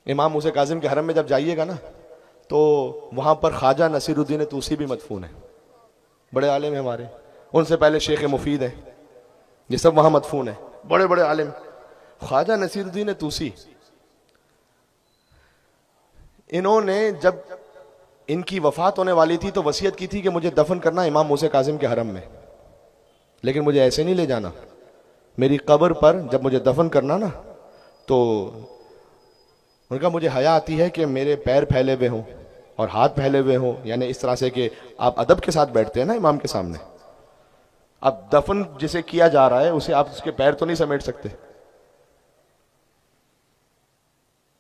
امام موسیٰ کاظم کے حرم میں جب جائیے گا نا تو وہاں پر خواجہ نصیر الدین طوسی بھی مدفون ہیں، بڑے عالم ہیں ہمارے، ان سے پہلے شیخ مفید ہیں، یہ سب وہاں مدفون ہیں، بڑے بڑے عالم۔ خواجہ نصیر الدین طوسی، انہوں نے جب ان کی وفات ہونے والی تھی تو وصیت کی تھی کہ مجھے دفن کرنا امام موسیٰ کاظم کے حرم میں، لیکن مجھے ایسے نہیں لے جانا، میری قبر پر جب مجھے دفن کرنا نا تو ان کا مجھے حیا آتی ہے کہ میرے پیر پھیلے ہوئے ہوں اور ہاتھ پھیلے ہوئے ہوں، یعنی اس طرح سے کہ آپ ادب کے ساتھ بیٹھتے ہیں نا امام کے سامنے، اب دفن جسے کیا جا رہا ہے اسے آپ اس کے پیر تو نہیں سمیٹ سکتے،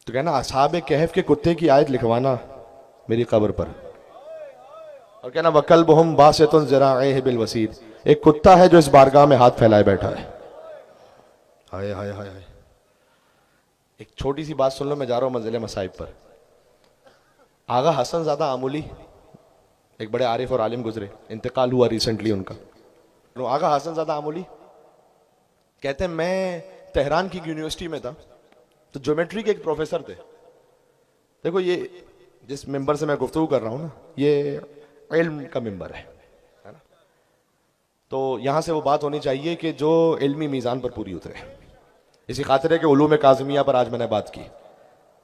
تو کہنا اصحاب کہف کے کتے کی آیت لکھوانا میری قبر پر، اور کہنا وَكَلْبُهُمْ بَاسِطٌ ذِرَاعَيْهِ بِالْوَسِيدِ، ایک کتا ہے جو اس بارگاہ میں ہاتھ پھیلائے بیٹھا ہے۔ ہائے ہائے ہائے ہائے۔ ایک چھوٹی سی بات سن لو، میں جا رہا ہوں منزل مصائب پر۔ آغا حسن زادہ آمولی ایک بڑے عارف اور عالم گزرے، انتقال ہوا ریسنٹلی ان کا۔ آغا حسن زادہ آمولی کہتے ہیں میں تہران کی یونیورسٹی میں تھا تو جیومیٹری کے ایک پروفیسر تھے، دیکھو یہ جس ممبر سے میں گفتگو کر رہا ہوں نا یہ علم کا ممبر ہے نا، تو یہاں سے وہ بات ہونی چاہیے کہ جو علمی میزان پر پوری اترے، اسی خاطر ہے کہ علوم کاظمیہ پر آج میں نے بات کی،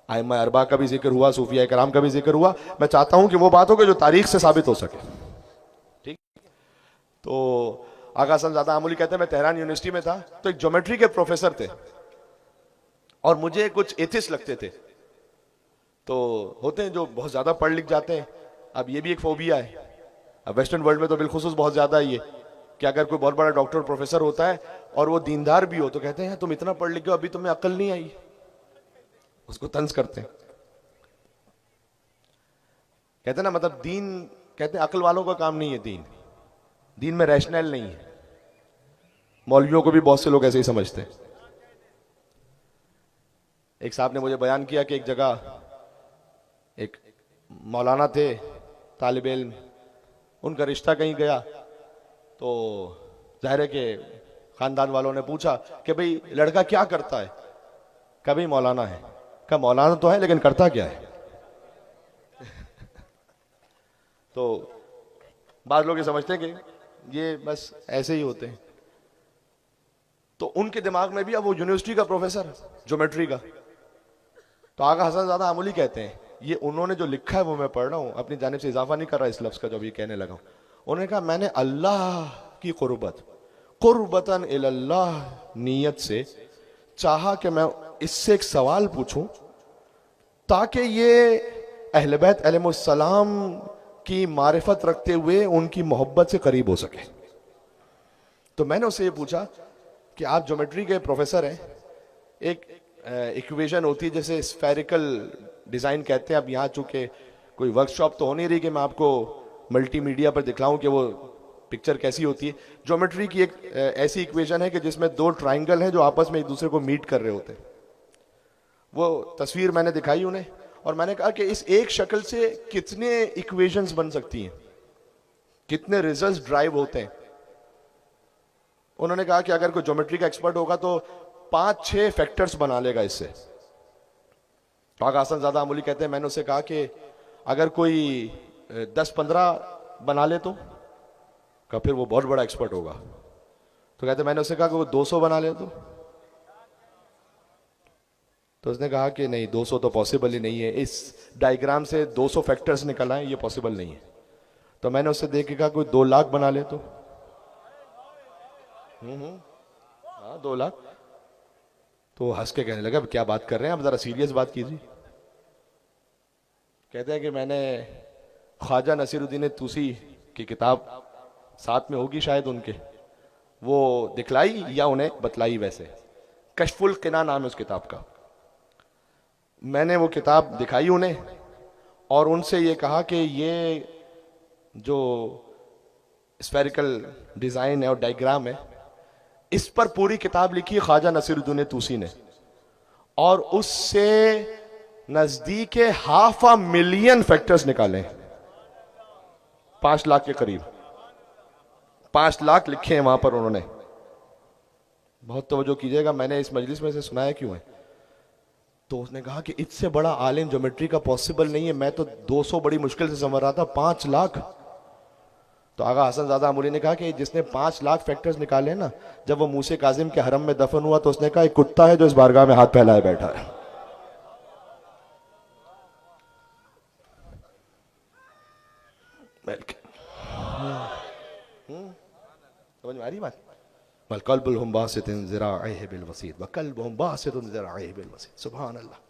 ائمہ اربعہ کا بھی ذکر ہوا، صوفیاء کرام کا بھی ذکر ہوا، میں چاہتا ہوں کہ وہ بات ہو کہ جو تاریخ سے ثابت ہو سکے، ٹھیک۔ تو آغا حسن زادہ آمولی کہتے ہیں میں تہران یونیورسٹی میں تھا تو ایک جیومیٹری کے پروفیسر تھے اور مجھے کچھ ایتھسٹ لگتے تھے، تو ہوتے ہیں جو بہت زیادہ پڑھ لکھ جاتے ہیں، اب یہ بھی ایک فوبیا ہے، اب ویسٹرن ورلڈ میں تو بالخصوص بہت زیادہ ہے یہ کہ اگر کوئی بہت بڑا ڈاکٹر پروفیسر ہوتا ہے اور وہ دیندار بھی ہو تو کہتے ہیں تم اتنا پڑھ لکھ گئے ابھی تمہیں عقل نہیں آئی، اس کو طنز کرتے ہیں، کہتے ہیں نا مطلب دین، کہتے ہیں عقل والوں کا کام نہیں ہے دین، دین میں ریشنل نہیں ہے، مولویوں کو بھی بہت سے لوگ ایسے ہی سمجھتے ہیں۔ ایک صاحب نے مجھے بیان کیا کہ ایک جگہ ایک مولانا تھے، طالب علم، ان کا رشتہ کہیں گیا تو ظاہر ہے کہ خاندان والوں نے پوچھا کہ بھئی لڑکا کیا کرتا ہے، کہا بھئی مولانا ہے، کہا مولانا تو ہے لیکن کرتا کیا ہے؟ تو بعض لوگ یہ سمجھتے ہیں کہ یہ بس ایسے ہی ہوتے ہیں، تو ان کے دماغ میں بھی اب وہ یونیورسٹی کا پروفیسر جیومیٹری کا، تو آغا حسن زادہ آمولی کہتے ہیں یہ انہوں نے جو لکھا ہے وہ میں پڑھ رہا ہوں، اپنی جانب سے اضافہ نہیں کر رہا اس لفظ کا جو ابھی کہنے لگا ہوں، انہوں نے کہا میں نے اللہ کی قربتاً اللہ نیت سے چاہا کہ میں اس سے ایک سوال پوچھوں تاکہ یہ اہل بیت علیہ السلام کی معرفت رکھتے ہوئے ان کی محبت سے قریب ہو سکے، تو میں نے اسے یہ پوچھا کہ آپ جیومیٹری کے پروفیسر ہیں، ایک ایکویشن ہوتی ہے جیسے اسفیریکل ڈیزائن کہتے ہیں، اب یہاں چونکہ کوئی ورک شاپ تو ہو نہیں رہی کہ میں آپ کو ملٹی میڈیا پر دکھلاؤں کہ وہ پکچر کیسی ہوتی ہے، جیومیٹری کی ایک ایسی ایکویشن ہے کہ جس میں دو ٹرائنگل ہیں جو آپس میں ایک دوسرے کو میٹ کر رہے ہوتے ہیں، وہ تصویر میں نے دکھائی انہیں اور میں نے کہا کہ اس ایک شکل سے کتنے ایکویشنز بن سکتی ہیں، کتنے ریزلٹس ڈرائیو ہوتے ہیں، انہوں نے کہا کہ اگر کوئی جیومیٹری کا ایکسپرٹ ہوگا تو 5-6 فیکٹرز بنا لے گا اس سے۔ آغا حسن زادہ آمولی کہتے ہیں میں نے اسے کہا کہ اگر کوئی 10-15 بنا لے تو کہا پھر وہ بہت بڑا ایکسپرٹ ہوگا، تو کہتے ہیں میں نے اسے کہا کہ وہ 200 بنا لے تو اس نے کہا کہ نہیں 200 تو پاسبل ہی نہیں ہے، اس ڈائیگرام سے 200 فیکٹرز نکل آئیں، یہ پاسبل نہیں ہے، تو میں نے اس سے دیکھ کے کہا کوئی 2 لاکھ بنا لے تو 2 لاکھ، تو ہنس کے کہنے لگا کیا بات کر رہے ہیں آپ، ذرا سیریس بات کیجیے۔ کہتے ہیں کہ میں نے خواجہ نصیر الدین طوسی کی کتاب ساتھ میں ہوگی شاید ان کے، وہ دکھلائی یا انہیں بتلائی، ویسے کشف القنا نام ہے اس کتاب کا، میں نے وہ کتاب دکھائی انہیں اور ان سے یہ کہا کہ یہ جو اسفیریکل ڈیزائن ہے اور ڈائیگرام ہے اس پر پوری کتاب لکھی خواجہ نصیر الدین طوسی نے، اور اس سے نزدیک 500,000 فیکٹرز نکالیں، 5 لاکھ کے قریب، 5 لاکھ لکھے ہیں وہاں پر انہوں نے۔ بہت توجہ کیجئے گا، میں نے اس مجلس میں سے سنایا کیوں ہے، تو اس نے کہا کہ اس سے بڑا عالم جیومیٹری کا پاسبل نہیں ہے، میں تو 200 بڑی مشکل سے سمجھ رہا تھا، 5 لاکھ۔ تو آغا حسن زادہ اموری نے کہا کہ جس نے 5 لاکھ فیکٹرز نکالے نا، جب وہ موسیٰ کاظم کے حرم میں دفن ہوا تو اس نے کہا ایک کتا ہے جو اس بارگاہ میں ہاتھ پھیلائے بیٹھا ہے۔ سمجھ میں آ رہی بات؟ وَالْقَلْبُ الْهُمْ بَاسِطٍ ذِرَاعَيْهِ بِالْوَسِيدِ وَقَلْبُهُمْ بَاسِطٌ ذِرَاعَيْهِ بِالْوَسِيدِ۔ سبحان اللہ۔